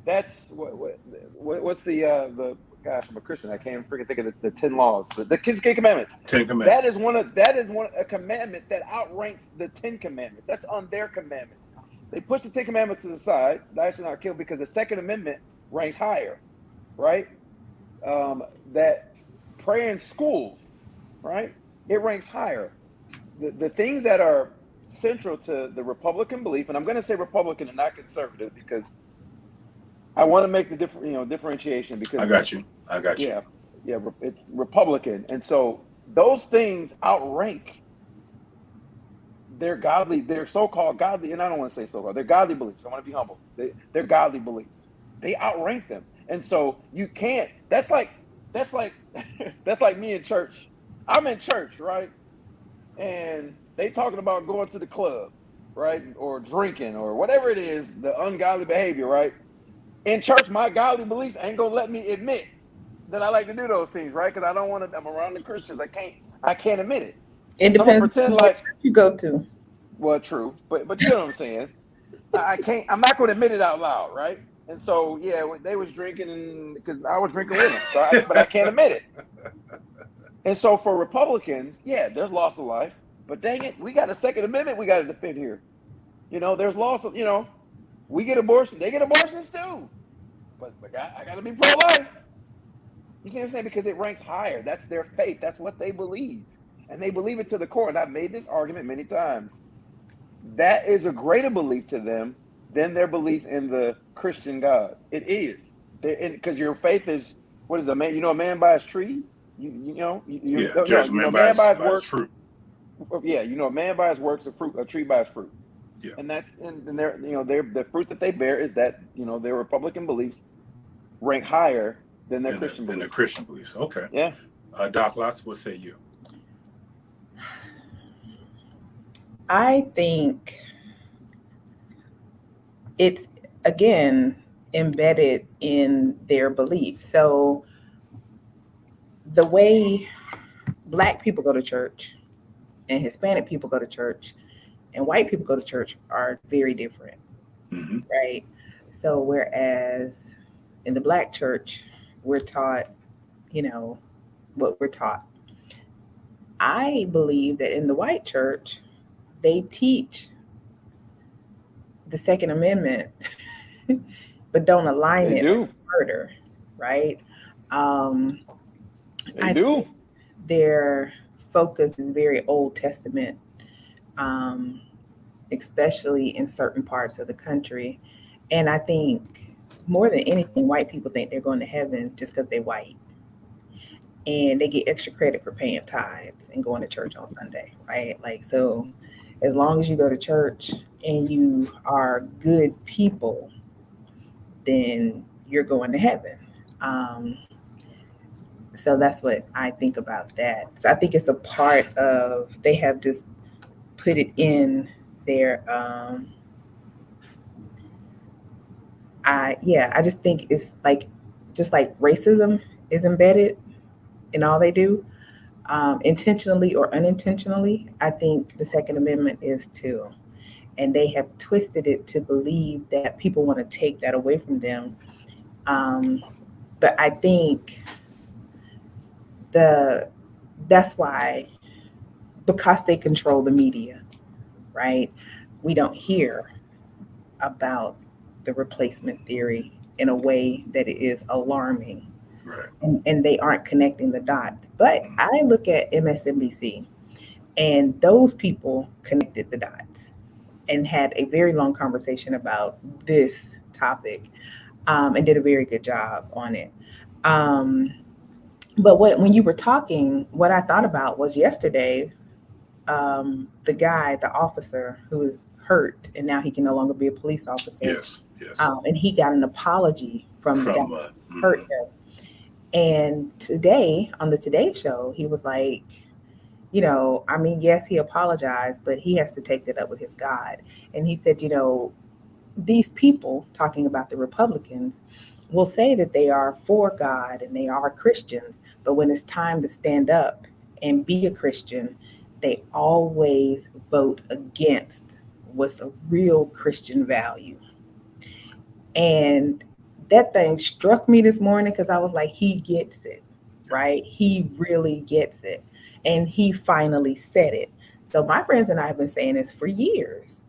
that's what's the gosh, I'm a Christian. I can't freaking think of the 10 laws, the 10 commandments. 10 Commandments. That is a commandment that outranks the 10 commandments. That's on their commandment. They push the 10 commandments to the side. Thou shalt not kill, because the Second Amendment ranks higher, right? That prayer in schools, right? It ranks higher. The things that are central to the Republican belief, and I'm going to say Republican and not conservative because I want to make the differentiation, because I got you. Yeah, it's Republican, and so those things outrank their so-called godly, and I don't want to say so-called, they're godly beliefs. I want to be humble. They're godly beliefs. They outrank them, and so you can't. That's like me in church. I'm in church, right? And they talking about going to the club, right, or drinking or whatever it is, the ungodly behavior, right? In church, my godly beliefs ain't gonna let me admit that I like to do those things, right? Because I don't want to. I'm around the Christians. I can't admit it. It depends on what church you go to. Well, true, but you know what I'm saying. I can't. I'm not going to admit it out loud, right? And so, yeah, they was drinking because I was drinking with them, but I can't admit it. And so, for Republicans, yeah, there's loss of life, but dang it, we got a Second Amendment we got to defend here. There's loss of. We get abortion, they get abortions too, but I got to be pro-life. You see what I'm saying? Because it ranks higher. That's their faith. That's what they believe, and they believe it to the core. And I've made this argument many times. That is a greater belief to them than their belief in the Christian God. It is, because your faith is, what is a man? A man by his tree. A man by his works. Fruit. Yeah, a man by his works, a tree by his fruit. Yeah. And that's and their the fruit that they bear is that their Republican beliefs rank higher than their Christian beliefs. Than their Christian beliefs. Okay. Yeah. Doc Lotz, what say you? I think it's, again, embedded in their belief. So the way Black people go to church and Hispanic people go to church and white people go to church are very different, right? So whereas in the Black church, we're taught, what we're taught. I believe that in the white church, they teach the Second Amendment, but don't align it with murder, right? They do. Their focus is very Old Testament, especially in certain parts of the country. And I think more than anything, white people think they're going to heaven just because they're white. And they get extra credit for paying tithes and going to church on Sunday, right? So as long as you go to church and you are good people, then you're going to heaven. So that's what I think about that. So I think it's a part of, they have just put it in their, I just think it's just like racism is embedded in all they do, intentionally or unintentionally. I think the Second Amendment is too. And they have twisted it to believe that people want to take that away from them. But I think that's why, because they control the media, right? We don't hear about the replacement theory in a way that it is alarming. Right. And they aren't connecting the dots. But I look at MSNBC, and those people connected the dots and had a very long conversation about this topic, and did a very good job on it. Um, but when you were talking, what I thought about was yesterday, the guy, the officer who was hurt, and now he can no longer be a police officer. Yes. Yes. And he got an apology from the guy who hurt him. And today on the Today Show, he was like, I mean, yes, he apologized, but he has to take that up with his God. And he said, these people, talking about the Republicans, will say that they are for God and they are Christians, but when it's time to stand up and be a Christian, they always vote against what's a real Christian value. And that thing struck me this morning because I was like, he gets it, right? He really gets it. And he finally said it. So my friends and I have been saying this for years.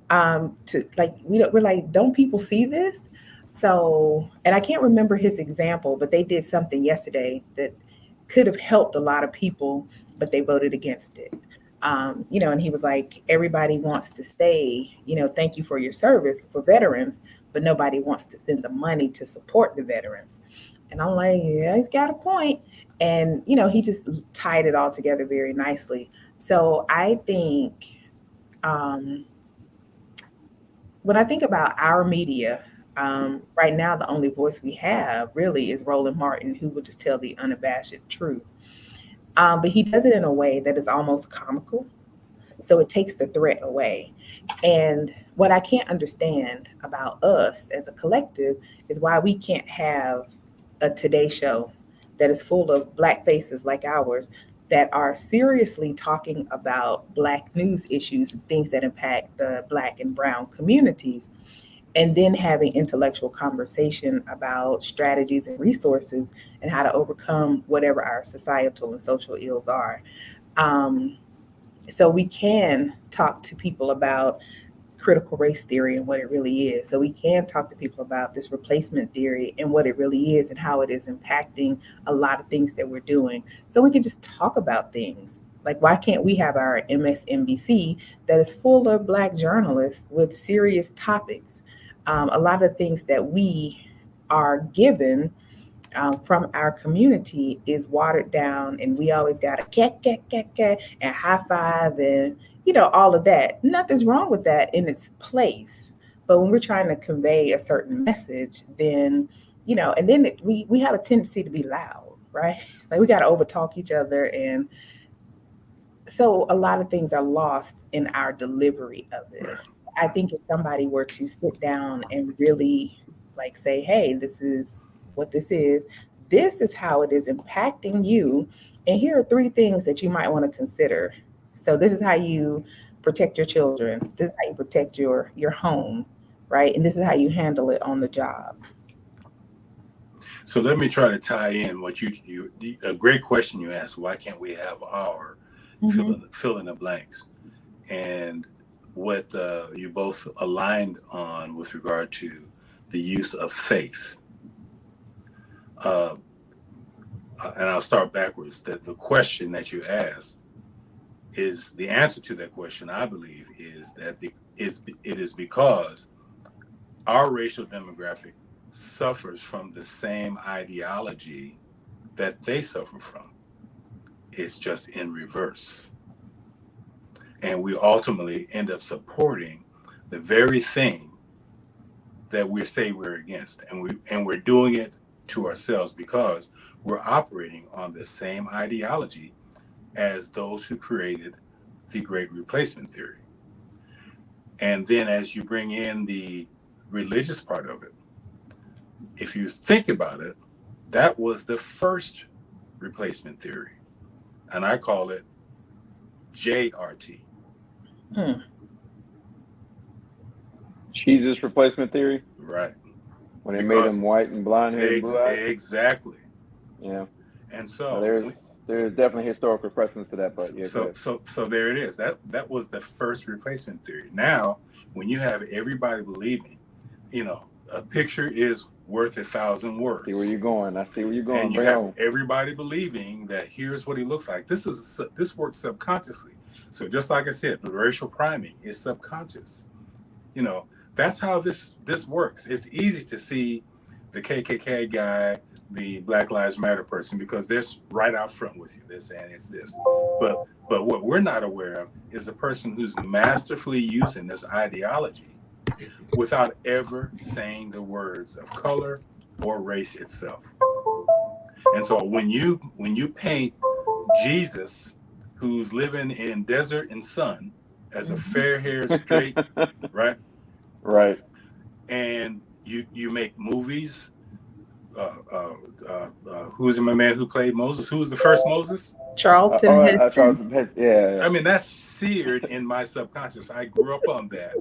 We're like, don't people see this? So, and I can't remember his example, but they did something yesterday that could have helped a lot of people, but they voted against it. And he was like, everybody wants to say, thank you for your service for veterans, but nobody wants to send the money to support the veterans. And I'm like, yeah, he's got a point. And, he just tied it all together very nicely. So I think, when I think about our media, right now, the only voice we have really is Roland Martin, who will just tell the unabashed truth. But he does it in a way that is almost comical. So it takes the threat away. And what I can't understand about us as a collective is why we can't have a Today Show that is full of Black faces like ours that are seriously talking about Black news issues and things that impact the Black and Brown communities, and then having intellectual conversation about strategies and resources and how to overcome whatever our societal and social ills are. So we can talk to people about critical race theory and what it really is. So we can talk to people about this replacement theory and what it really is and how it is impacting a lot of things that we're doing. So we can just talk about things. Like, why can't we have our MSNBC that is full of Black journalists with serious topics? A lot of things that we are given from our community is watered down, and we always got to cat and high five and all of that. Nothing's wrong with that in its place, but when we're trying to convey a certain message, then and then we have a tendency to be loud, right? Like, we got to overtalk each other, and so a lot of things are lost in our delivery of it. Right. I think if somebody were to sit down and really say, hey, this is what this is how it is impacting you, and here are 3 things that you might want to consider. So this is how you protect your children, this is how you protect your home, right? And this is how you handle it on the job. So let me try to tie in what you a great question you asked. Why can't we have our fill in the blanks? And what you both aligned on with regard to the use of faith. And I'll start backwards. That the question that you asked is the answer to that question, I believe, is that it is because our racial demographic suffers from the same ideology that they suffer from. It's just in reverse. And we ultimately end up supporting the very thing that we say we're against. And we're doing it to ourselves because we're operating on the same ideology as those who created the Great Replacement Theory. And then as you bring in the religious part of it, if you think about it, that was the first replacement theory. And I call it JRT. Jesus replacement theory? Right. When they made him white and blonde hair and blue eyes? Exactly. Yeah. And so there's definitely historical precedence to that, but yeah. So there it is. That was the first replacement theory. Now, when you have everybody believing a picture is worth 1,000 words. See where you're going. I see where you're going. And you have everybody believing that here's what he looks like. This works subconsciously. So just like I said, the racial priming is subconscious. That's how this works. It's easy to see the KKK guy, the Black Lives Matter person, because they're right out front with you. They're saying it's this. But what we're not aware of is the person who's masterfully using this ideology without ever saying the words of color or race itself. And so when you paint Jesus, who's living in desert and sun, as a fair-haired straight, right? Right. And you make movies. Who was my man who played Moses? Who was the first Moses? Charlton Heston. Yeah. I mean, that's seared in my subconscious. I grew up on that.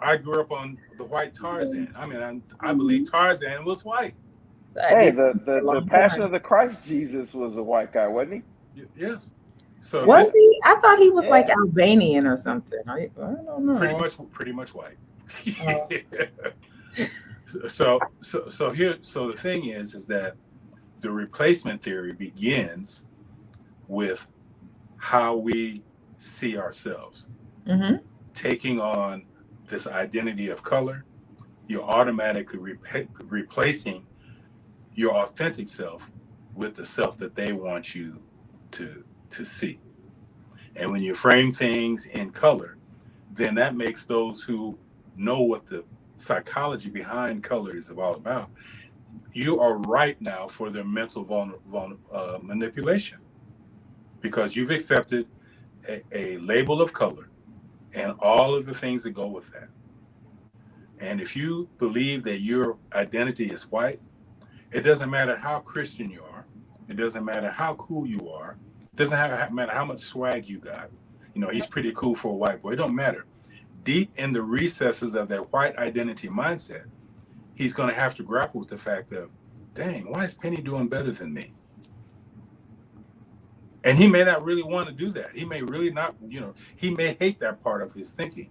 I grew up on the white Tarzan. I mean, I believe Tarzan was white. Hey, the Passion of the Christ Jesus was a white guy, wasn't he? Yes. So was he? I thought he was like Albanian or something. I don't know. Pretty much white. So the thing is that the replacement theory begins with how we see ourselves. Mm-hmm. Taking on this identity of color, you're automatically replacing your authentic self with the self that they want you to see. And when you frame things in color, then that makes those who know what the psychology behind color is all about, you are right now for their mental manipulation, because you've accepted a label of color and all of the things that go with that. And if you believe that your identity is white, it doesn't matter how Christian you are. It doesn't matter how cool you are. It doesn't matter how much swag you got. He's pretty cool for a white boy. It don't matter. Deep in the recesses of that white identity mindset, he's going to have to grapple with the fact of, dang, why is Penny doing better than me? And he may not really want to do that. He may really not, he may hate that part of his thinking,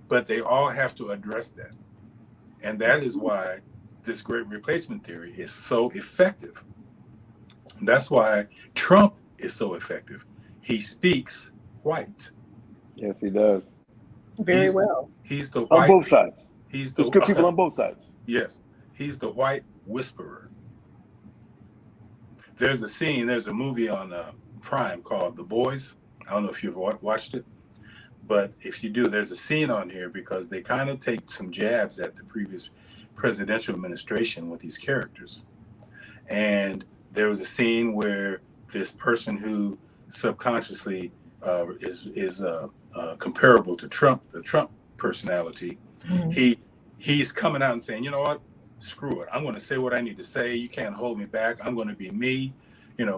but they all have to address that. And that is why this great replacement theory is so effective. That's why Trump is so effective. He speaks white. Yes, he does. Very well. He's the white. On both sides. He's the good people on both sides. Yes. He's the white whisperer. There's a movie on Prime called The Boys. I don't know if you've watched it, but if you do, there's a scene on here because they kind of take some jabs at the previous presidential administration with these characters. And there was a scene where this person who subconsciously is comparable to Trump, the Trump personality, mm-hmm. He's coming out and saying, you know what, screw it. I'm going to say what I need to say. You can't hold me back. I'm going to be me,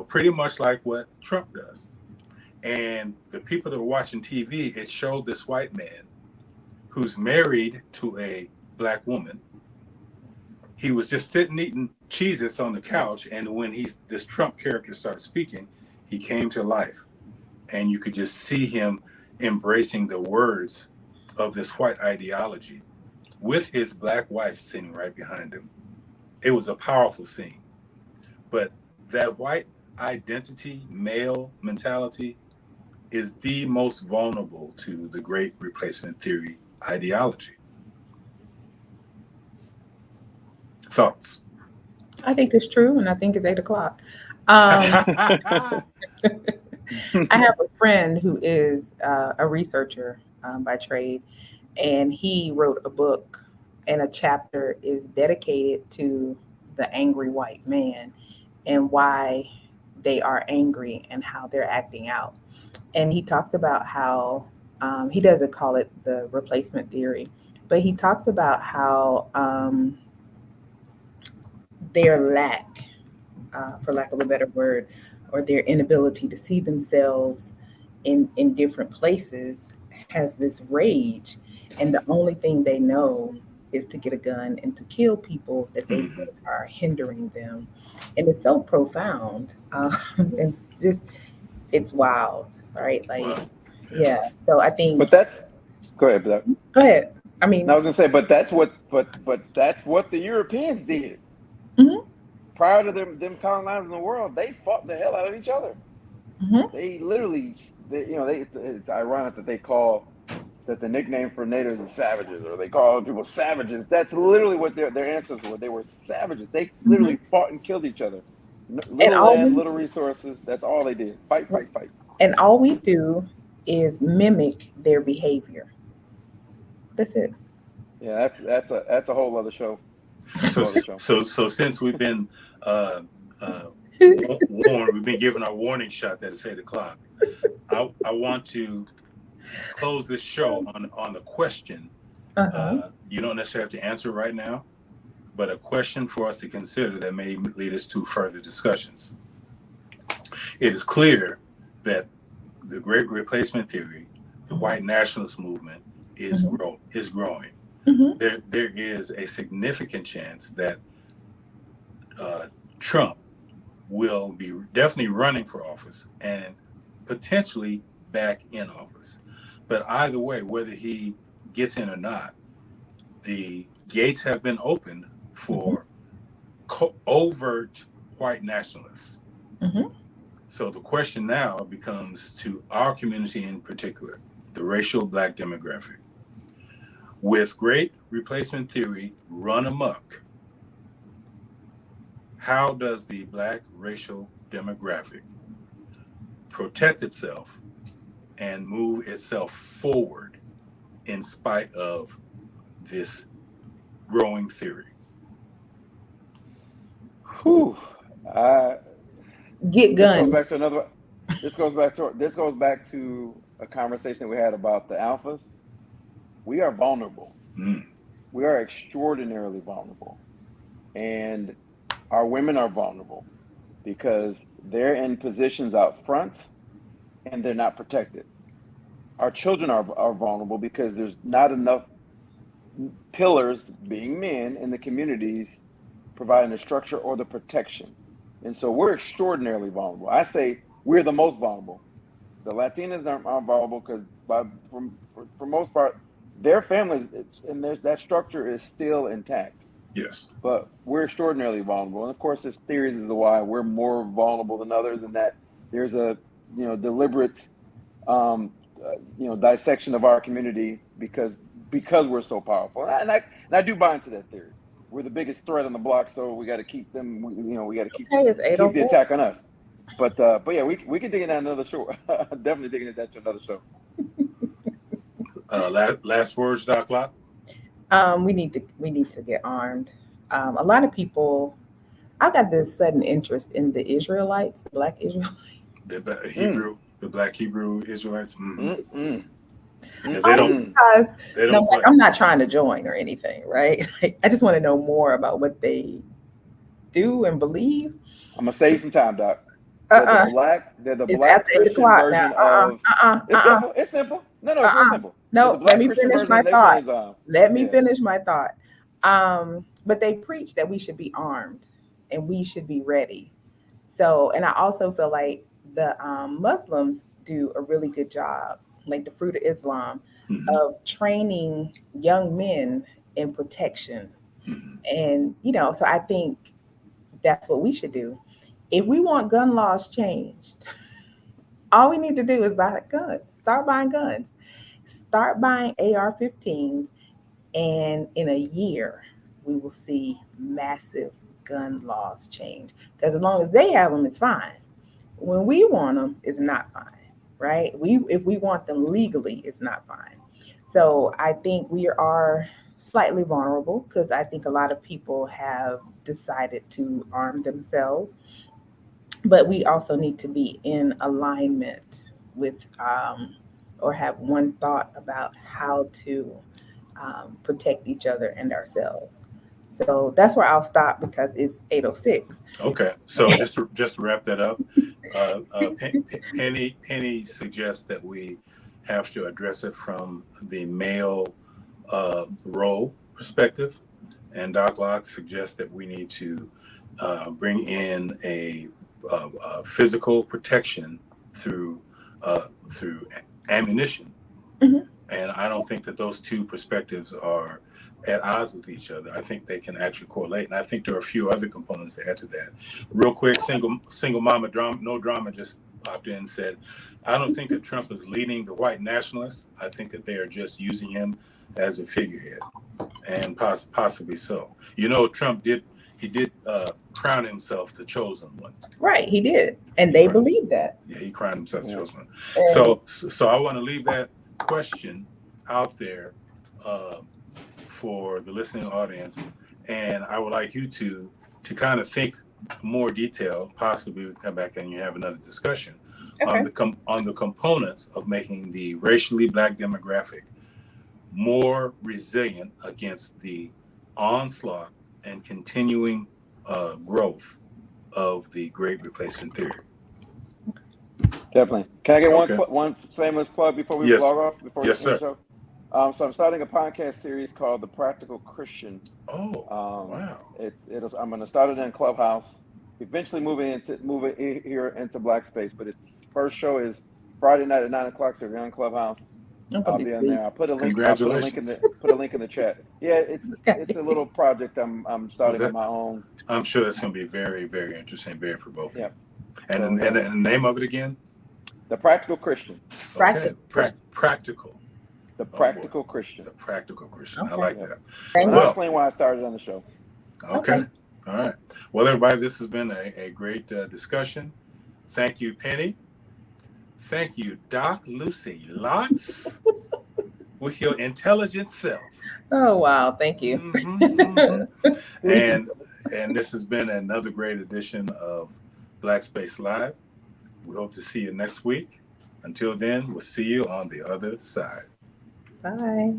pretty much like what Trump does. And the people that were watching TV, it showed this white man who's married to a black woman. He was just sitting eating Cheez-Its on the couch. And when this Trump character started speaking, he came to life. And you could just see him embracing the words of this white ideology with his black wife sitting right behind him. It was a powerful scene. But that white identity, male mentality, is the most vulnerable to the great replacement theory ideology. Thoughts? I think it's true, and I think it's 8:00. I have a friend who is a researcher by trade, and he wrote a book, and a chapter is dedicated to the angry white man and why they are angry and how they're acting out. And he talks about how he doesn't call it the replacement theory, but he talks about how their lack, for lack of a better word, or their inability to see themselves in different places has this rage. And the only thing they know is to get a gun and to kill people that they think are hindering them. And it's so profound. And it's wild, right? Like, wow. Yeah. So I think. But that's, go ahead. Go ahead. I mean, I was gonna say, but that's what the Europeans did. mhm, Prior to them colonizing the world, they fought the hell out of each other. mhm. They literally, it's ironic that they call that the nickname for natives is savages, or they call people savages. That's literally what their ancestors were. They were savages. They Mhm. literally fought and killed each other. And Little all land, we little resources. That's all they did. Fight, fight, fight. and all we do is mimic their behavior. That's it. Yeah, that's a whole other show. So, Whole other show. so since we've been warned, we've been given our warning shot that it's 8:00. I want to close this show on the question. Uh-huh. You don't necessarily have to answer right now, but a question for us to consider that may lead us to further discussions. It is clear that the Great Replacement Theory, the white nationalist movement, is growing. Mhm. There is a significant chance that Trump will be definitely running for office and potentially back in office. But either way, whether he gets in or not, the gates have been opened for overt white nationalists. Mhm. So the question now becomes to our community in particular, the racial black demographic. With Great Replacement Theory run amok, how does the black racial demographic protect itself and move itself forward in spite of this growing theory? Whew. Get This goes back guns. to another. This goes back to a conversation we had about the alphas. We are vulnerable. Mm. We are extraordinarily vulnerable, and our women are vulnerable because they're in positions out front and they're not protected. Our children are vulnerable because there's not enough pillars, being men, in the communities providing the structure or the protection. And so we're extraordinarily vulnerable. I say we're the most vulnerable. The Latinas aren't vulnerable because, for most part, their families and that structure is still intact. Yes. But we're extraordinarily vulnerable, and of course, there's theories as to why we're more vulnerable than others, and that there's a deliberate dissection of our community because we're so powerful. And I do buy into that theory. We're the biggest threat on the block, so we got to keep them. We got to keep Okay, it's the 8:04. attack on us. But yeah, we can dig into another show. Definitely digging into that to another show. Last words, Doc Locke? We need to get armed. A lot of people. I got this sudden interest in the Israelites, the Black Israelites. The Black Hebrew Israelites. Mm-hmm. Yeah, Because they don't play. I'm not trying to join or anything, right? Like, I just want to know more about what they do and believe. I'm gonna save you some time, Doc. They're the It's black after 8 Christian o'clock version now. of. It's simple. It's simple. No, it's real simple. No, the black let me Christian finish version my of Nation thought. of Islam. Let me finish my thought. But they preach that we should be armed and we should be ready. So, and I also feel like the Muslims do a really good job, like the Fruit of Islam, Mm-hmm. of training young men in protection. Mm-hmm. And, so I think that's what we should do. If we want gun laws changed, all we need to do is buy guns, start buying guns, start buying AR-15s, and in a year, we will see massive gun laws change. Because as long as they have them, it's fine. When we want them, it's not fine, right? If we want them legally, it's not fine. So I think we are slightly vulnerable because I think a lot of people have decided to arm themselves. But we also need to be in alignment with or have one thought about how to protect each other and ourselves. So that's where I'll stop because it's 8:06. Okay, so just to wrap that up, Penny suggests that we have to address it from the male role perspective, and Doc Locke suggests that we need to bring in a physical protection through ammunition. Mhm. And I don't think that those two perspectives are at odds with each other. I think they can actually correlate. And I think there are a few other components to add to that. Real quick, single mama drama, no drama just popped in and said, I don't think that Trump is leading the white nationalists. I think that they are just using him as a figurehead, and possibly so. You know, Trump did crown himself the chosen one. Right, he did. And they believe that. Yeah, he crowned himself the chosen one. And So I want to leave that question out there for the listening audience, and I would like you to kind of think more detail. Possibly we come back and you have another discussion on the components of making the racially Black demographic more resilient against the onslaught and continuing growth of the Great Replacement Theory. Definitely. Can I get one shameless plug before we log off? Before yes, sir. Show? So I'm starting a podcast series called The Practical Christian. Oh, wow! I'm going to start it in Clubhouse. Eventually moving here into Black Space, but its first show is Friday night at 9:00. So if you're on Clubhouse, I'll be on there. I'll put a link. Congratulations. Put a link in the chat. Yeah, it's a little project I'm starting on my own. I'm sure that's going to be very, very interesting, very provoking. Yeah. And the name of it again? The Practical Christian. Okay. Practical. The Practical Christian. The Practical Christian. Okay. I like that. And I'll explain why I started on the show. Okay. All right. Well, everybody, this has been a great discussion. Thank you, Penny. Thank you, Doc Lucy Lotz, with your intelligent self. Oh, wow. Thank you. And this has been another great edition of Black Space Live. We hope to see you next week. Until then, we'll see you on the other side. Bye.